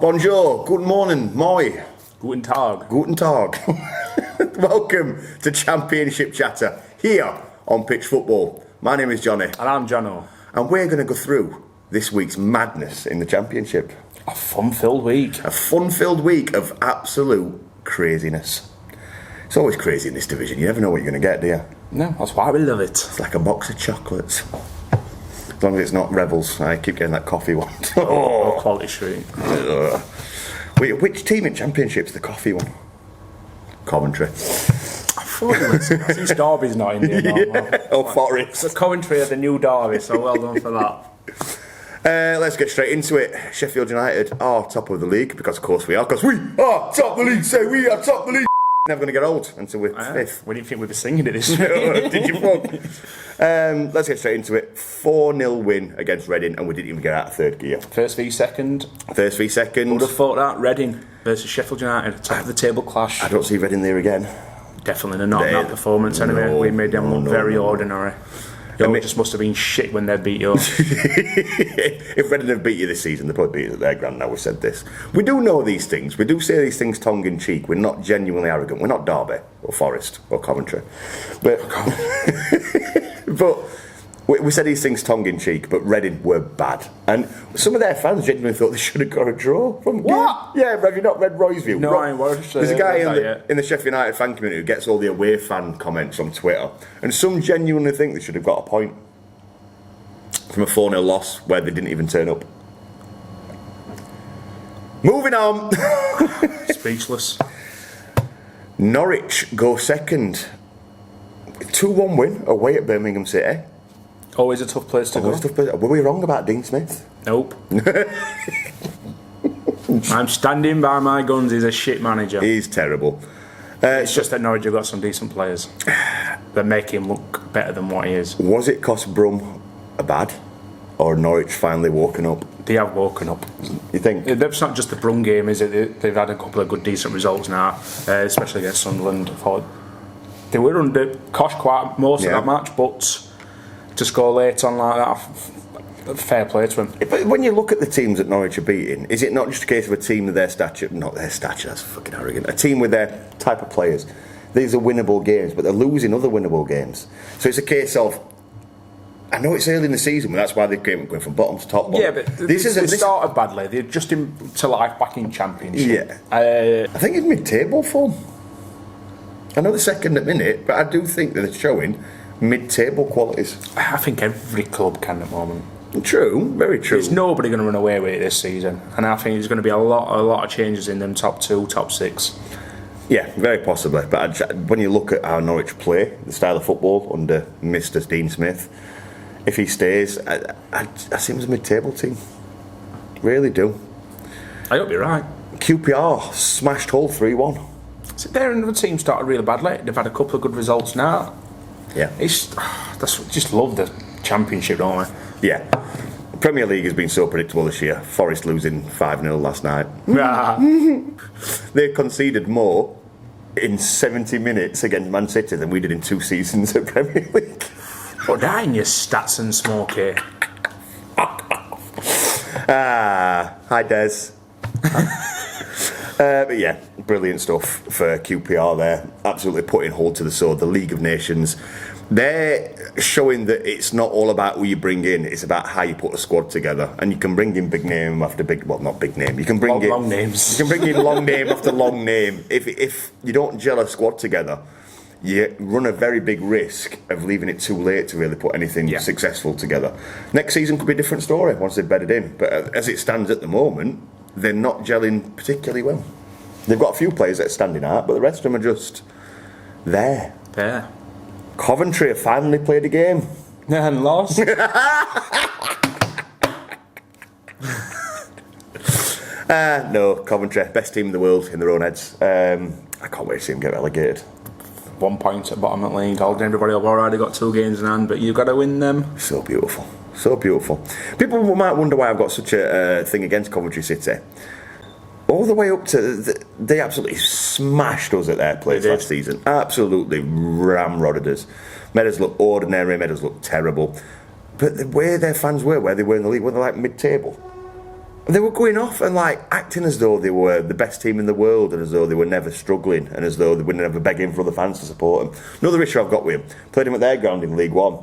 Bonjour, good morning, moi. Guten Tag. Guten Tag. Welcome to Championship Chatter here on Pitch Football. My name is Jonny. And I'm Jonno. And we're going to go through this week's madness in the Championship. A fun-filled week. A fun-filled week of absolute craziness. It's always crazy in this division. You never know what you're going to get, do you? No, that's why we love it. It's like a box of chocolates. As long as it's not Rebels. I keep getting that coffee one. Oh, quality street. Which team in Championship's the coffee one? Coventry. I thought it was. Since Derby's not in there now. Or Forest. The Coventry are the new Derby, so well done for that. Let's get straight into it. Sheffield United are top of the league, because of course we are, because we are top of the league. Say we are top of the league. Never going to get old until we're fifth. We didn't think we'd be singing it this week. Did you fuck? Let's get straight into it. 4-0 win against Reading, and we didn't even get out of third gear. First v second. First v second. Would have thought that. Reading versus Sheffield United, top of the table clash. I don't see Reading there again. Definitely not in that performance anyway. No, we made them look very ordinary. It just must have been shit when they beat you. If Reading have beat you this season, they probably beat you at their ground. Now we've said this. We do know these things. We do say these things tongue in cheek. We're not genuinely arrogant. We're not Derby or Forest or Coventry. But we said these things tongue in cheek, but Reading were bad. And some of their fans genuinely thought they should have got a draw from What? Yeah, have you not read Roy's view? No, I watched. There's a guy in the Sheffield United fan community who gets all the away fan comments on Twitter, and some genuinely think they should have got a point from a 4-0 loss where they didn't even turn up. Moving on. Speechless. Norwich go second. 2-1 win away at Birmingham City. Always a tough place to go. Were we wrong about Dean Smith? Nope. I'm standing by my guns. He's a shit manager. He's terrible. It's just that Norwich have got some decent players that make him look better than what he is. Was it cost Brum a bad? Or Norwich finally woken up? They have woken up. You think? It's not just the Brum game, is it? They've had a couple of good, decent results now, especially against Sunderland. I thought they were under Kosh quite most of that match, but to score late on like that, fair play to him. But when you look at the teams that Norwich are beating, is it not just a case of a team of their stature? Not their stature, that's fucking arrogant. A team with their type of players. These are winnable games, but they're losing other winnable games. So it's a case of, I know it's early in the season, but that's why they're going from bottom to top. Yeah, but they started badly. They're just to life back in Championship. Yeah. I think it's mid-table form. I know they're second at minute, but I do think that they're showing mid-table qualities. I think every club can at the moment. True, very true. There's nobody going to run away with it this season, and I think there's going to be a lot of changes in them top 2, top 6. Yeah, very possibly. But when you look at how Norwich play, the style of football under Mr. Dean Smith, if he stays, I see him as a mid-table team. Really do. I hope you're right. QPR smashed Hull 3-1. So they're another team started really badly. They've had a couple of good results now. Yeah. Just love the Championship, don't we? Yeah. The Premier League has been so predictable this year. Forest losing 5-0 last night. They conceded more in 70 minutes against Man City than we did in 2 seasons at Premier League. But dying your stats and smoky. Hi Des. But yeah, brilliant stuff for QPR there. Absolutely putting Hull to the sword. The League of Nations. They're showing that it's not all about who you bring in, it's about how you put a squad together. And you can bring in big name after big, well, not big name. You can bring in long names. You can bring in long name after long name. If you don't gel a squad together, you run a very big risk of leaving it too late to really put anything successful together. Next season could be a different story once they've bedded in. But as it stands at the moment, they're not gelling particularly well. They've got a few players that are standing out, but the rest of them are just there. Yeah. Coventry have finally played a game. And lost. No, Coventry, best team in the world in their own heads. I can't wait to see them get relegated. 1 point at bottom of the league. Everybody have already got 2 games in hand, but you've got to win them. So beautiful. So beautiful. People might wonder why I've got such a thing against Coventry City. All the way up to... They absolutely smashed us at their place last season. Absolutely ramrodded us. Made us look ordinary, made us look terrible. But the way their fans were, where they were in the league, were they like mid-table? They were going off and like acting as though they were the best team in the world, and as though they were never struggling, and as though they were never begging for other fans to support them. Another issue I've got with them: played them at their ground in League One,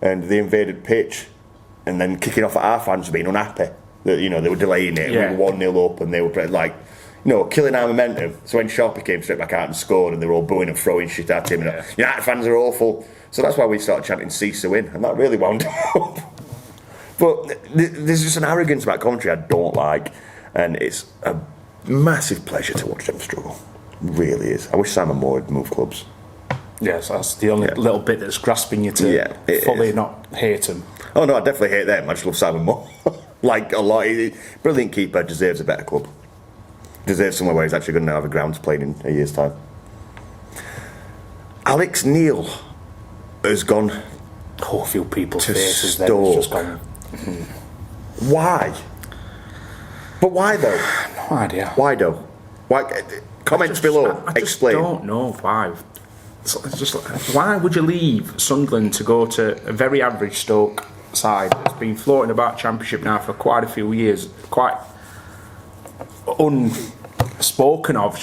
and they invaded pitch, and then kicking off at our fans for being unhappy that they were delaying it. Yeah. We were 1-0 up, and they were like, killing our momentum. So when Sharpie came straight back out and scored, and they were all booing and throwing shit at him, and United fans are awful. So that's why we started chanting "Cease to win," and that really wound up. But there's just an arrogance about commentary I don't like, and it's a massive pleasure to watch them struggle. It really is. I wish Simon Moore had moved clubs. Yes, that's the only little bit that's grasping you to fully not hate him. Oh no, I definitely hate them. I just love Simon Moore. Like a lot. Brilliant keeper, deserves a better club. Deserves somewhere where he's actually going to have a ground to play in a year's time. Alex Neil has gone. Oh, a few people's to faces there. Stoke. Just gone. Why? But why though? No idea. Why though? Why? Comments below. I just Explain. don't know why. It's just like, why would you leave Sunderland to go to a very average Stoke side that's been floating about Championship now for quite a few years, quite unspoken of?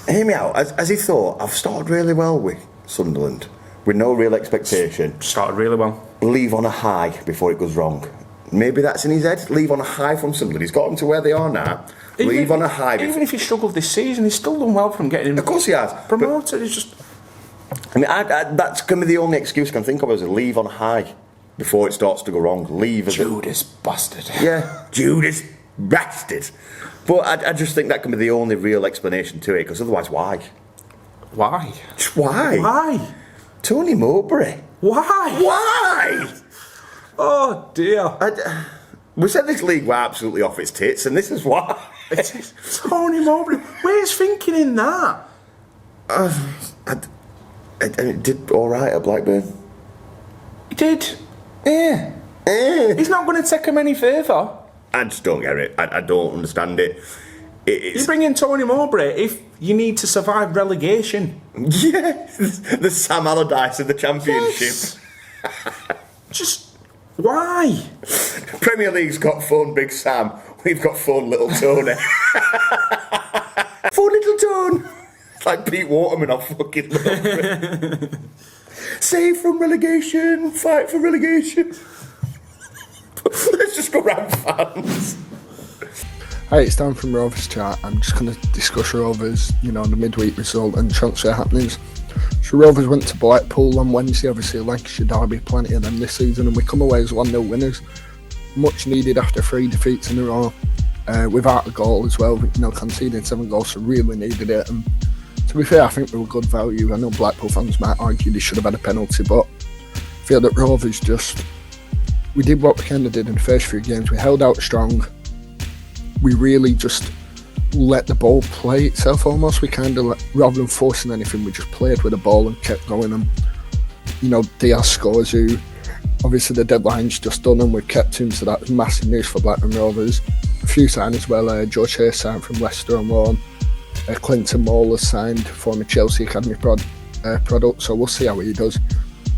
Hear me out. As he thought, I've started really well with Sunderland, with no real expectation. Started really well. Leave on a high before it goes wrong. Maybe that's in his head. Leave on a high from Sunderland. He's got them to where they are now. Leave on a high. Even if he struggled this season, he's still done well from getting him. Of course he has. Promoted. It's just. I mean, that's going to be the only excuse I can think of is leave on a high before it starts to go wrong. Leave as Judas bastard. Yeah, Judas bastard. But I just think that can be the only real explanation to it, because otherwise, why? Why? Why? Why? Tony Mowbray. Why? Why? Oh dear. We said this league were absolutely off its tits, and this is why. Tony Mowbray. Where's thinking in that? It did all right at Blackburn. He did. Yeah. He's not going to take him any further. I just don't get it. I don't understand it. You bring in Tony Mowbray if you need to survive relegation. Yeah, the Sam Allardyce of the Championship. Yes. Just why? Premier League's got phone Big Sam. We've got phone Little Tony. Phone Little Tone. It's like Pete Waterman off fucking Mowbray. Save from relegation. Fight for relegation. Let's just go round fans. Hi, it's Dan from Rovers Chat. I'm just going to discuss Rovers, the midweek result and transfer happenings. So Rovers went to Blackpool on Wednesday, obviously Lancashire derby, plenty of them this season, and we come away as 1-0 winners. Much needed after 3 defeats in a row, without a goal as well, conceding 7 goals, so really needed it. And to be fair, I think they were good value. I know Blackpool fans might argue they should have had a penalty, but I feel that Rovers we did what we kind of did in the first few games. We held out strong. We really just let the ball play itself almost. We kind of, rather than forcing anything, we just played with the ball and kept going. And, Diaz scores, who obviously the deadline's just done, and we've kept him, so that's massive news for Blackburn Rovers. A few signed as well. George Hayes signed from Leicester on loan. Clinton Moore signed, former Chelsea Academy product, so we'll see how he does.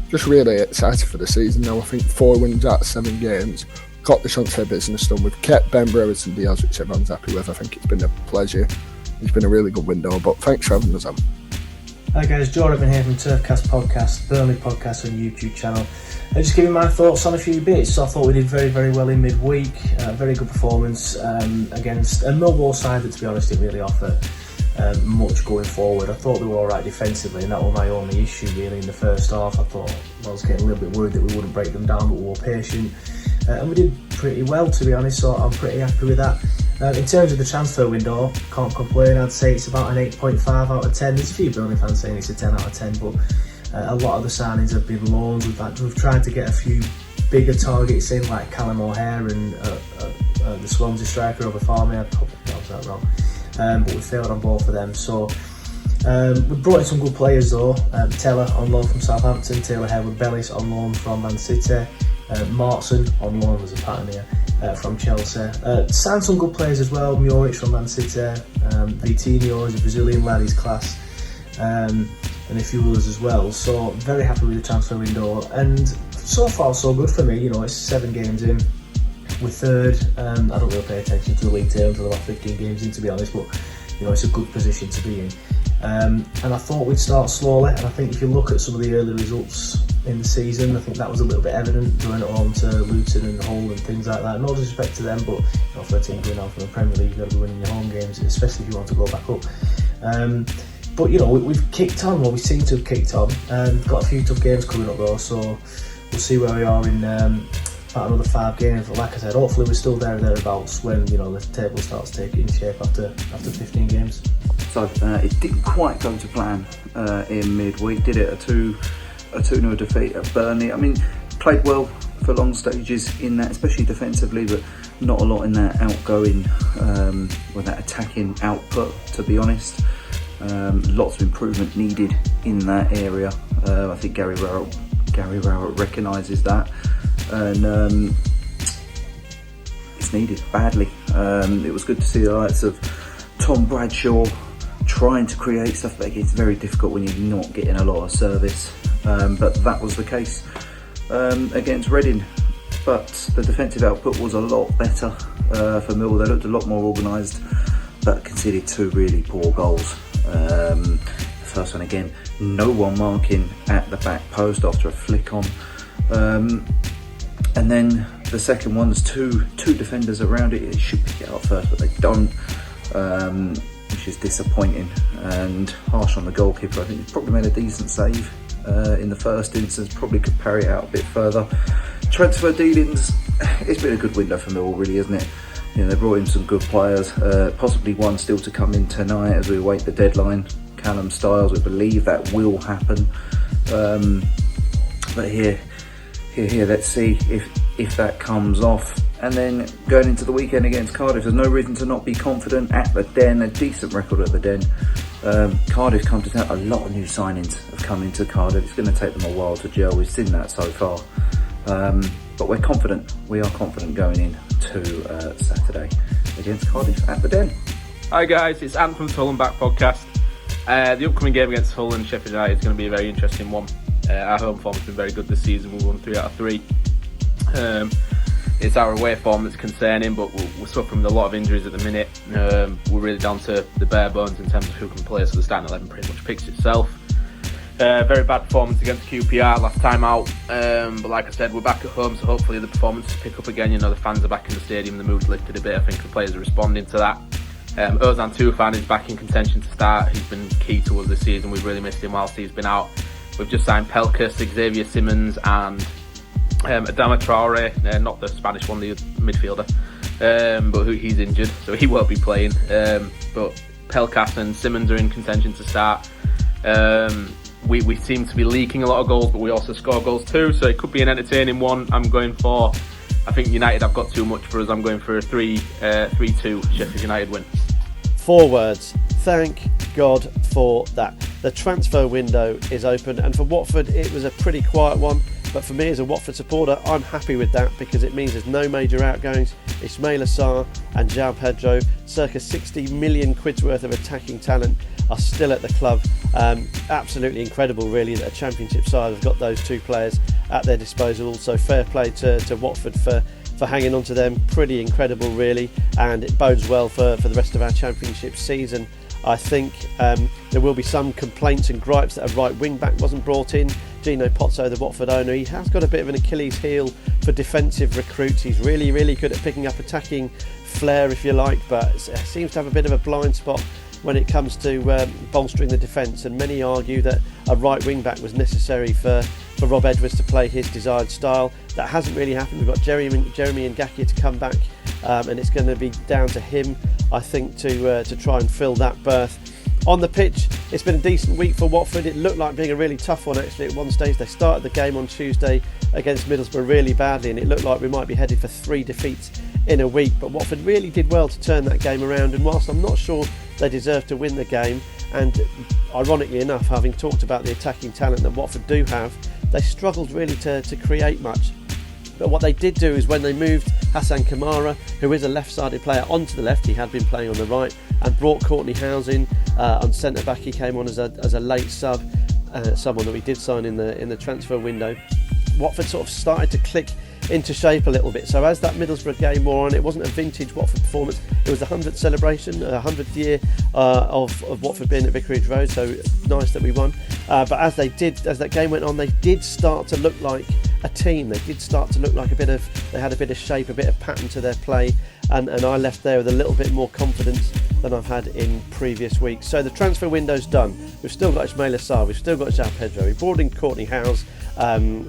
Just really excited for the season now. I think 4 wins out of 7 games. Got the transfer business done. We've kept Ben Brewers and Diaz, which everyone's happy with. I think it's been a pleasure. It's been a really good window, but thanks for having us on. Hi guys, Jordan here from Turfcast Podcast, Burnley Podcast on YouTube channel. Just giving my thoughts on a few bits. So I thought we did very, very well in midweek. Very good performance against a Millwall side that, to be honest, didn't really offer much going forward. I thought they were alright defensively, and that was my only issue really in the first half. I thought I was getting a little bit worried that we wouldn't break them down, but we were patient. And we did pretty well, to be honest, so I'm pretty happy with that. In terms of the transfer window, can't complain. I'd say it's about an 8.5 out of 10. There's a few Burnley fans saying it's a 10 out of 10, but a lot of the signings have been loans. We've tried to get a few bigger targets in, like Callum O'Hare and the Swansea striker over Farmy. I hope I pronounced that wrong. But we failed on both of them. So we brought in some good players though. Teller on loan from Southampton, Taylor Harewood Bellis on loan from Man City, Martson on loan as a pattern here from Chelsea. Signed some good players as well. Muric from Man City, Vitinho is a Brazilian lad, he's class, and a few others as well. So very happy with the transfer window, and so far so good for me. It's 7 games in. We're third. I don't really pay attention to the league table until about 15 games in, to be honest, but it's a good position to be in. And I thought we'd start slowly, and I think if you look at some of the early results in the season, I think that was a little bit evident, going on to Luton and Hull and things like that. No disrespect to them, but for a team going out from the Premier League, you've got to be winning your home games, especially if you want to go back up. But we've kicked on. Well, we seem to have kicked on. We've got a few tough games coming up though, so we'll see where we are in about another 5 games. But like I said, hopefully we're still there or thereabouts when the table starts taking shape after 15 games. So it didn't quite go to plan in midweek, did it? A 2-0 defeat at Burnley. I mean, played well for long stages in that, especially defensively, but not a lot in that outgoing or that attacking output, to be honest. Lots of improvement needed in that area. I think Gary Rowett recognises that, and it's needed badly. It was good to see the likes of Tom Bradshaw trying to create stuff, but it's very difficult when you're not getting a lot of service. But that was the case against Reading. But the defensive output was a lot better for Millwall. They looked a lot more organised, but conceded 2 really poor goals. The first one, again, no one marking at the back post after a flick on. And then the second one's two defenders around it. They should pick it up first, but they don't, which is disappointing and harsh on the goalkeeper. I think he's probably made a decent save in the first instance, probably could parry it out a bit further. Transfer dealings, it's been a good window for Millwall, really, isn't it? They brought in some good players, possibly one still to come in tonight as we await the deadline. Callum Styles, we believe that will happen. But here, let's see if that comes off. And then going into the weekend against Cardiff, there's no reason to not be confident at the Den. A decent record at the Den. Cardiff come to town. A lot of new signings have come into Cardiff. It's going to take them a while to gel. We've seen that so far. But we're confident. We are confident going in to Saturday against Cardiff at the Den. Hi guys, it's Ant from the Hull and Back podcast. The upcoming game against Hull and Sheffield United is going to be a very interesting one. Our home form has been very good this season. We won 3 out of 3. It's our away form that's concerning, but we're suffering with a lot of injuries at the minute. We're really down to the bare bones in terms of who can play, so the starting 11 pretty much picks itself. Very bad performance against QPR last time out, but like I said, we're back at home, so hopefully the performances pick up again. The fans are back in the stadium, the mood's lifted a bit. I think the players are responding to that. Ozan Tufan is back in contention to start. He's been key to us this season. We've really missed him whilst he's been out. We've just signed Pelkas, Xavier Simmons and Adama Traore, not the Spanish one, the midfielder, but he's injured, so he won't be playing. But Pelkas and Simmons are in contention to start. We seem to be leaking a lot of goals, but we also score goals too, so it could be an entertaining one. I think United have got too much for us. I'm going for a 3-2 Sheffield United win. 4 words. Thank God for that. The transfer window is open, and for Watford it was a pretty quiet one, but for me as a Watford supporter, I'm happy with that because it means there's no major outgoings. Ismail Assar and João Pedro, circa 60 million quid's worth of attacking talent, are still at the club. Absolutely incredible really that a Championship side have got those 2 players at their disposal. So fair play to Watford for hanging on to them. Pretty incredible really, and it bodes well for the rest of our Championship season. I think there will be some complaints and gripes that a right wing back wasn't brought in. Gino Pozzo, the Watford owner, he has got a bit of an Achilles heel for defensive recruits. He's really, really good at picking up attacking flair, if you like, but seems to have a bit of a blind spot when it comes to bolstering the defence, and many argue that a right wing back was necessary for Rob Edwards to play his desired style. That hasn't really happened. We've got Jeremy Ngakia to come back, and it's going to be down to him, I think, to try and fill that berth. On the pitch, it's been a decent week for Watford. It looked like being a really tough one actually at one stage. They started the game on Tuesday against Middlesbrough really badly, and it looked like we might be headed for 3 defeats in a week, but Watford really did well to turn that game around, and whilst I'm not sure they deserve to win the game, and ironically enough, having talked about the attacking talent that Watford do have, they struggled really to create much. But what they did do is when they moved Hassan Kamara, who is a left-sided player, onto the left, he had been playing on the right, and brought Courtney House in on centre-back. He came on as a late sub, someone that we did sign in the transfer window. Watford sort of started to click into shape a little bit. So as that Middlesbrough game wore on, it wasn't a vintage Watford performance. It was the 100th celebration, 100th year of Watford being at Vicarage Road. So nice that we won. But as that game went on, they did start to look like a team. They did start to look like they had a bit of shape, a bit of pattern to their play, and I left there with a little bit more confidence than I've had in previous weeks. So the transfer window's done. We've still got Ismail Assar, we've still got João Pedro, we've brought in Courtney Howes,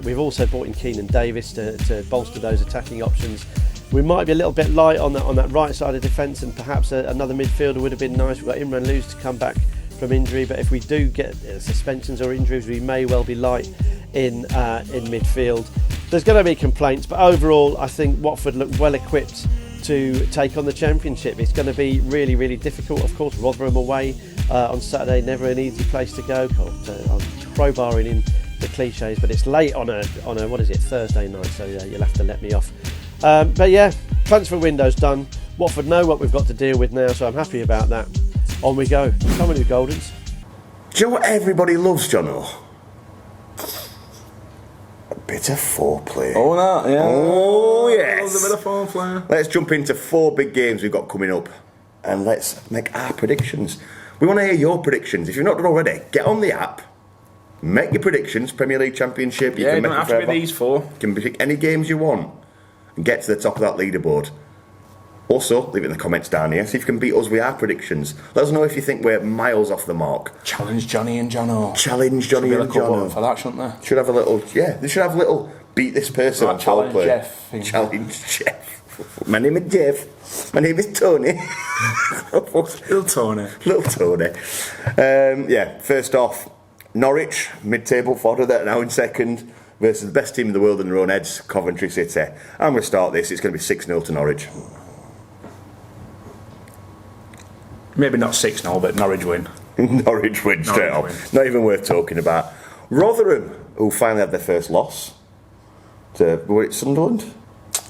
we've also brought in Keenan Davis to bolster those attacking options. We might be a little bit light on that right side of defence, and perhaps another midfielder would have been nice. We've got Imran Luz to come back from injury, but if we do get suspensions or injuries, we may well be light in midfield. There's going to be complaints, but overall I think Watford look well equipped to take on the Championship. It's going to be really, really difficult. Of course, Rotherham away on Saturday, never an easy place to go. I'm crowbarring in the cliches, but it's late on a what is it, Thursday night, so you'll have to let me off. But yeah, transfer window's done. Watford know what we've got to deal with now, so I'm happy about that. On we go. Come on, you Goldens. Do you know what everybody loves, Jonno? A bit of foreplay. Oh, that, yeah. Oh, yes. A bit of foreplay. Let's jump into 4 big games we've got coming up, and let's make our predictions. We want to hear your predictions. If you've not done already, get on the app, make your predictions. Premier League, Championship. Yeah, you can don't make have to be these 4. You can pick any games you want and get to the top of that leaderboard. Also, leave it in the comments down here. See if you can beat us with our predictions. Let us know if you think we're miles off the mark. Challenge Jonny and Jonno. Challenge Jonny and Jonno. For that, shouldn't they? Should have a little, they should have a little beat this person Like on challenge foreplay. Jeff. Challenge Jeff. My name is Jeff. My name is Tony. Little Tony. Little Tony. First off, Norwich, mid-table fodder that are now in second, versus the best team in the world in their own heads, Coventry City. I'm going to start this. It's going to be 6-0 to Norwich. Maybe not 6-0, but Norwich win. Norwich win straight off. Not even worth talking about. Rotherham, who finally had their first loss to, were it Sunderland?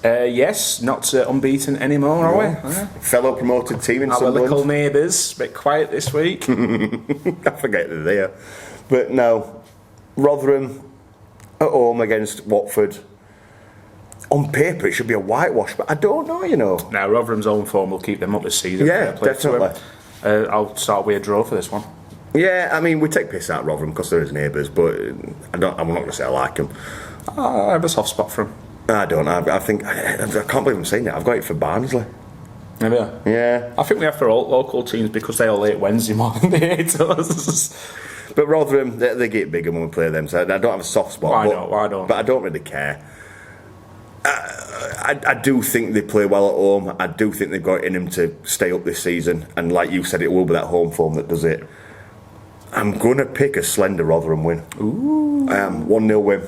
Yes, not unbeaten anymore, are we? Yeah. Fellow promoted team in Our Sunderland. little neighbours, a bit quiet this week. I forget they're there. But no, Rotherham at home against Watford. On paper, it should be a whitewash, but I don't know, Now, Rotherham's own form will keep them up this season. Yeah, definitely. I'll start with a draw for this one. Yeah, I mean, we take piss out of Rotherham because they're his neighbours, but I'm not going to say I like them. I have a soft spot for him. I don't. I think I can't believe I'm saying it. I've got it for Barnsley. Maybe. Yeah. I think we have for all local teams because they all hate Wednesday more than they hate us. But Rotherham, they get bigger when we play them, so I don't have a soft spot. Why not? But I don't really care. I do think they play well at home. I do think they've got it in them to stay up this season. And like you said, it will be that home form that does it. I'm going to pick a slender Rotherham win. Ooh. 1-0 win.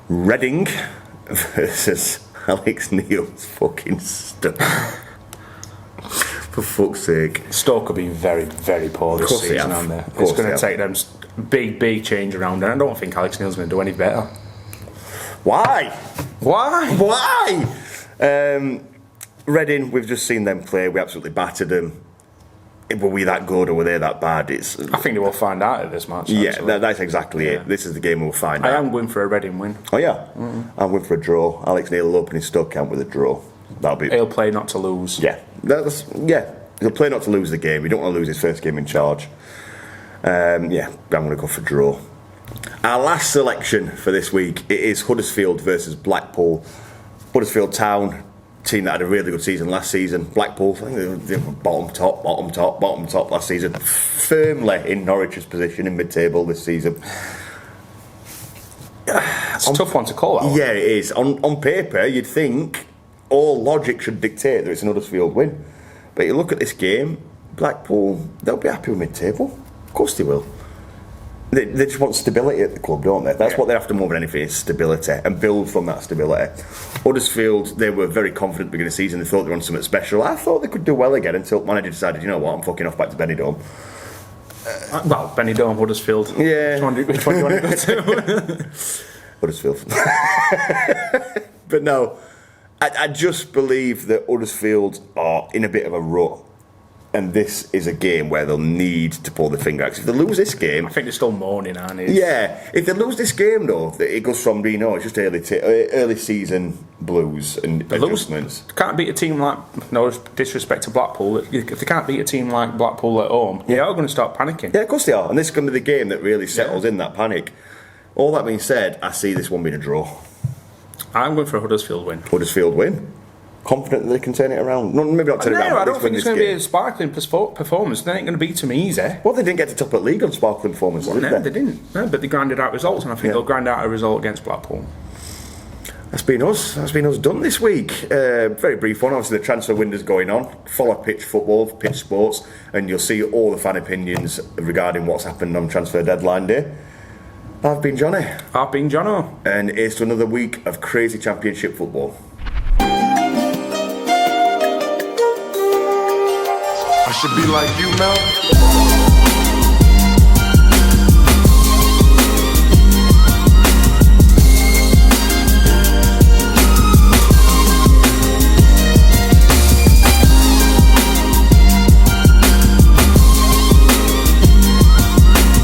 Reading versus Alex Neil's fucking Stoke. For fuck's sake. Stoke will be very, very poor this season, aren't they? It's going to take them big change around. And I don't think Alex Neil's going to do any better. Why? Why? Reading, we've just seen them play. We absolutely battered them. Were we that good or were they that bad? I think they will find out at this match. Yeah, that's exactly it. This is the game we'll find out. I am going for a Reading win. Oh yeah? I'm going for a draw. Alex Neil will open his Stoke camp with a draw. He'll play not to lose. Yeah. He'll play not to lose the game. He don't want to lose his first game in charge. I'm going to go for draw. Our last selection for this week, it is Huddersfield versus Blackpool. Huddersfield Town, team that had a really good season last season. Blackpool, I think they were bottom top last season. Firmly in Norwich's position in mid-table this season. It's a tough one to call out. Yeah, it is. On paper, you'd think all logic should dictate that it's an Huddersfield win. But you look at this game, Blackpool, they'll be happy with mid-table. Of course they will. They just want stability at the club, don't they? That's what they're after more than anything, is stability, and build from that stability. Huddersfield, they were very confident at the beginning of the season. They thought they were on something special. I thought they could do well again until the manager decided, you know what, I'm fucking off back to Benidorm. Benidorm, Huddersfield. Yeah. Which one do you want to go to? Huddersfield. But no, I just believe that Huddersfield are in a bit of a rut. And this is a game where they'll need to pull the finger out. 'Cause if they lose this game... I think they're still mourning, aren't they? Yeah. If they lose this game, though, it goes from being, it's just early season blues and adjustments. Can't beat a team like... No disrespect to Blackpool. If they can't beat a team like Blackpool at home, they are going to start panicking. Yeah, of course they are. And this is going to be the game that really settles in that panic. All that being said, I see this one being a draw. I'm going for a Huddersfield win. Huddersfield win. Confident that they can turn it around. No, maybe not turn it around. I don't think it's going to be a sparkling performance. They ain't going to beat them easy. Well, they didn't get to top of the league on sparkling performance, did they? No, they didn't. No, but they grinded out results, and I think they'll grind out a result against Blackpool. That's been us. That's been us done this week. Very brief one. Obviously, the transfer window's going on. Follow Pitch Football, Pitch Sports, and you'll see all the fan opinions regarding what's happened on transfer deadline day. I've been Jonny. I've been Jonno. And here's to another week of crazy Championship football. I should be like you, Mel.